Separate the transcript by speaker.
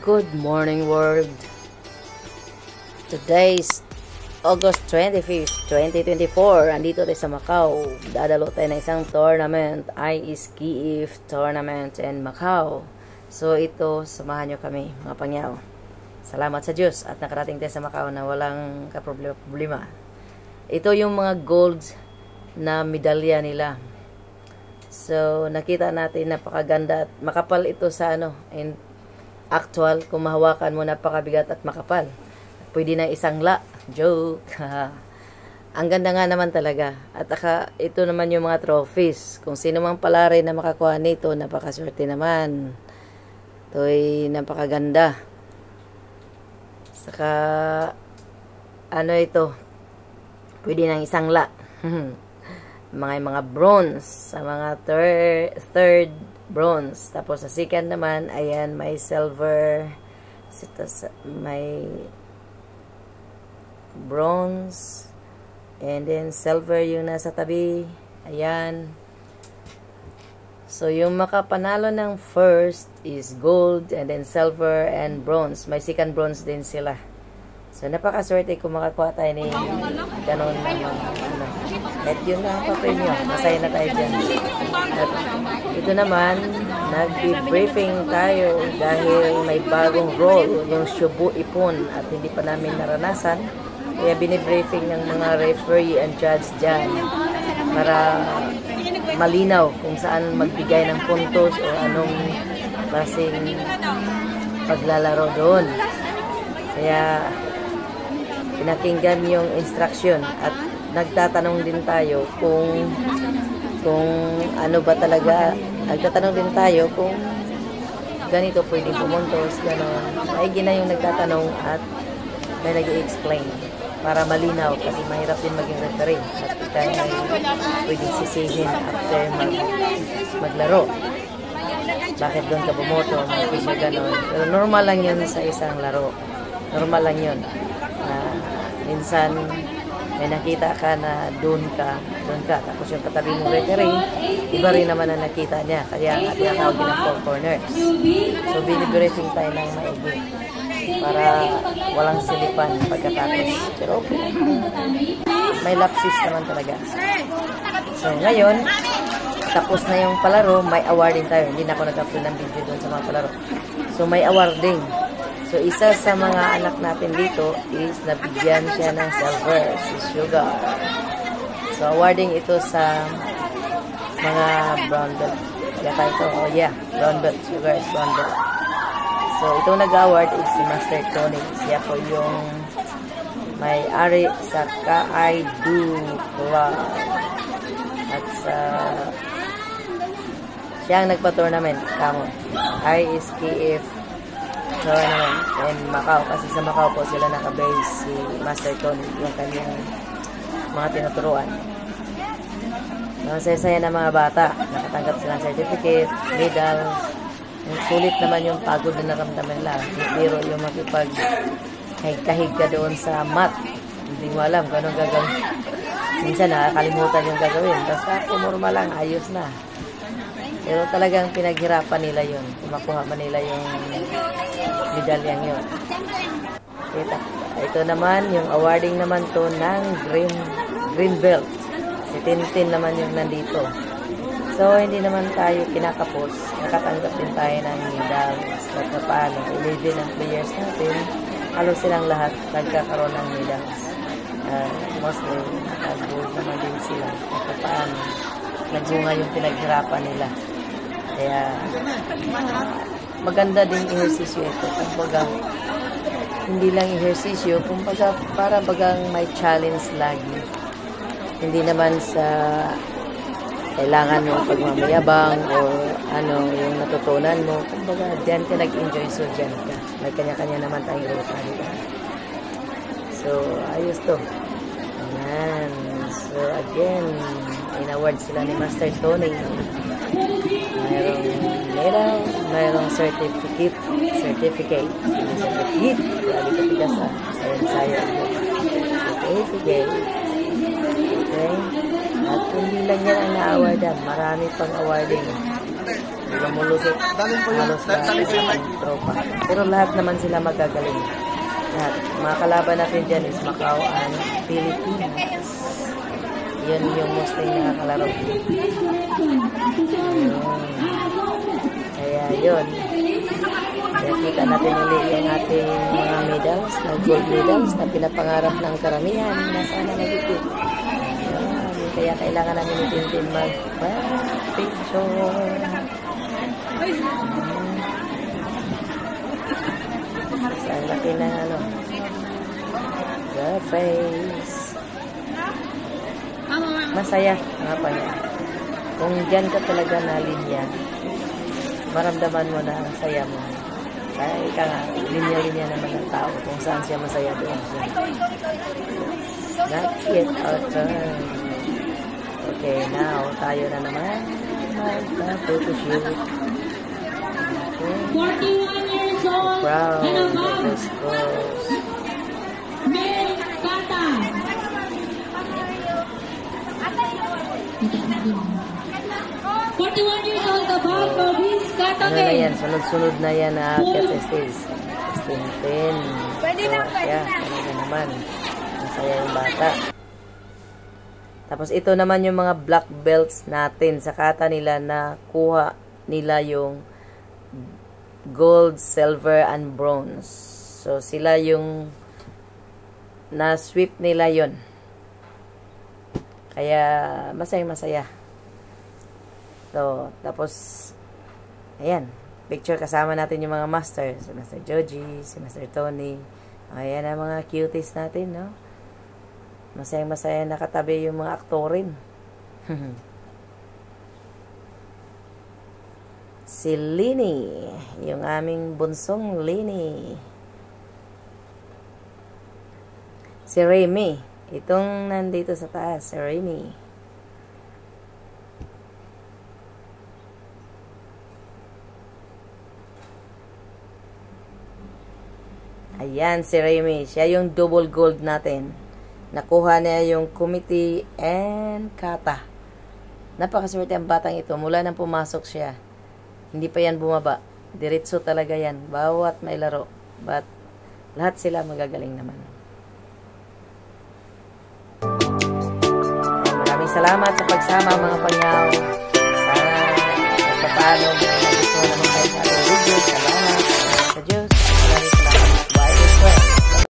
Speaker 1: Good morning world. Today is August 25th, 2024. Andito tayo sa Macau. Dadalo tayo ng isang tournament. ISKIF Tournament in Macau. So ito, samahan nyo kami mga pangyaw. Salamat sa Diyos at nakarating tayo sa Macau na walang kaproblema. Ito yung mga gold na medalya nila. So nakita natin napakaganda at makapal ito sa and actual, kung mahawakan mo, napakabigat at makapal. Pwede na isang joke. Ang ganda nga naman talaga. At ito naman yung mga trophies. Kung sino mang palari na makakuha nito, napakaswerte naman. Ito'y napakaganda. Saka, ito, pwede na isang mga bronze, sa mga third bronze. Tapos sa second naman, ayan, may silver, may bronze, and then silver yung nasa tabi. Ayan. So, yung makapanalo ng first is gold, and then silver and bronze. May second bronze din sila. So, napakaswerte kung makakuha tayo ni ganon na at yun na ang papel nyo. Masaya na tayo dyan. At ito naman, nag-briefing tayo dahil may bagong role, yung Shubu Ipon, at hindi pa namin naranasan. Kaya binibriefing ng mga referee and judge dyan para malinaw kung saan magbigay ng puntos o anong klaseng paglalaro doon. Kaya pinakinggan yung instruction at nagtatanong din tayo kung ano ba talaga, nagtatanong din tayo kung ganito pwedeng pumuntos, gano'n. Maigi na yung nagtatanong at may nag-i-explain para malinaw kasi mahirap din maging referee at kita ay pwedeng sisihin after maglaro. Bakit doon ka bumoto, mag-isyo gano'n. Pero normal lang yun sa isang laro. Normal lang yun. Minsan may nakita ka na doon ka, tapos yung katabi mong referee, iba rin naman ang nakita niya, kaya nga tinatawag ng four corners. So, binibriefing tayo ng maigi para walang silipan pagkatapos. Pero okay, may lapsis naman talaga. So, ngayon, tapos na yung palaro, may awarding tayo. Hindi na ako nag-upload ng video doon sa mga palaro. So, may awarding. So, isa sa mga anak natin dito is nabigyan siya ng silver, si Sugar. So, awarding ito sa mga brown belt. Yata ito, brown belt. Sugar is brown belt. So, itong nag-award is si Master Tony. Siya po yung may-ari sa Ka-I-Do Club. At siya ang nagpa-tournament. Kamo. ISKIF Tournament in Macau. Kasi sa Macau po sila nakabase si Master Tony, yung kanyang mga tinuturuan. Masaya-saya na mga bata. Nakatanggap sila ng certificate, medal. Sulit naman yung pagod na naramdaman nila. Pero yung makipag-kahig ka doon sa mat, hindi mo alam kung anong gagawin. Minsan nakakalimutan yung gagawin. Basta pumurma lang, ayos na. Pero talagang pinaghirapan nila yun. Kumakuha man nila yung medalyang yun. Ito naman, yung awarding naman to ng green belt. Si Tintin naman yung nandito. So, hindi naman tayo kinakapos. Nakatanggap din tayo ng medal. At paano, 11 ang players natin, halos silang lahat nagkakaroon ng medals. Mostly, naka-gold naman din sila. At paano, nagbunga yung pinaghirapan nila. Kaya, maganda din ehersisyo ito. Kumbaga, hindi lang ehersisyo, kumbaga, para bagang may challenge lagi. Hindi naman sa kailangan mo pagmamayabang o yung natutunan mo. Kumbaga, diyan ka nag-enjoy, so diyan ka. May kanya-kanya naman tayong ruta, diba? So, ayos to. Ayan. So, again, in-award sila ni Master Tony. Mayroong medal, mayroong certificate. Certificate. Grabe ka tigas sayo. Certificate. Okay? At hindi lang yan ang na-awardan. Marami pang awarding. lumulusot halos lahat ng tropa. Pero lahat naman sila magagaling. Lahat. Mga kalaban natin dyan is Macau and Philippines. Yun yung mostly nakakalaro. Kaya yun. Kaya kita natin ulit yung ating mga medals, na gold medals na pinapangarap ng karamihan na sana nagipit. Kaya kailangan namin itintin mag-picture. Ang laki ng ano. The face. Masaya nga pa yan. Kung dyan ka talaga na linya, maramdaman mo na ang saya mo. Kaya ika nga, linya-linya naman ng tao kung saan siya masaya doon siya. That's it, our turn. Okay, now, tayo na naman mag-photoshoot. Okay.
Speaker 2: 41 years old
Speaker 1: Proud
Speaker 2: and
Speaker 1: of
Speaker 2: above.
Speaker 1: this course.
Speaker 2: Mel Kata. 41 years old above for Vince Kata.
Speaker 1: Ano na yan? Sunod-sunod na yan na aakyat sa stage. 16-10.
Speaker 3: Pwede na,
Speaker 1: So,
Speaker 3: pwede
Speaker 1: siya,
Speaker 3: na.
Speaker 1: talaga naman. Masaya yung bata. Tapos ito naman yung mga black belts natin sa kata nila na kuha nila yung gold, silver, and bronze. So sila yung na-sweep nila yon. Kaya masaya-masaya. So, tapos ayan, picture kasama natin yung mga masters. Si Master Joji, si Master Tony. Ayan ang mga cuties natin, no? Masayang-masaya nakatabi yung mga aktorin. Si Lini, yung aming bunsong Lini. Si Remy, itong nandito sa taas, si Remy. Ayan, si Remy. Siya yung double gold natin. Nakuha niya yung committee and kata. Napakaswerte ang batang ito. Mula nang pumasok siya, hindi pa yan bumaba. Diretso talaga yan. Bawat may laro. But, lahat sila magagaling naman. Maraming salamat sa pagsama mga pangyaw. Sana, at paano, gusto naman kayo sa ating video. Salamat.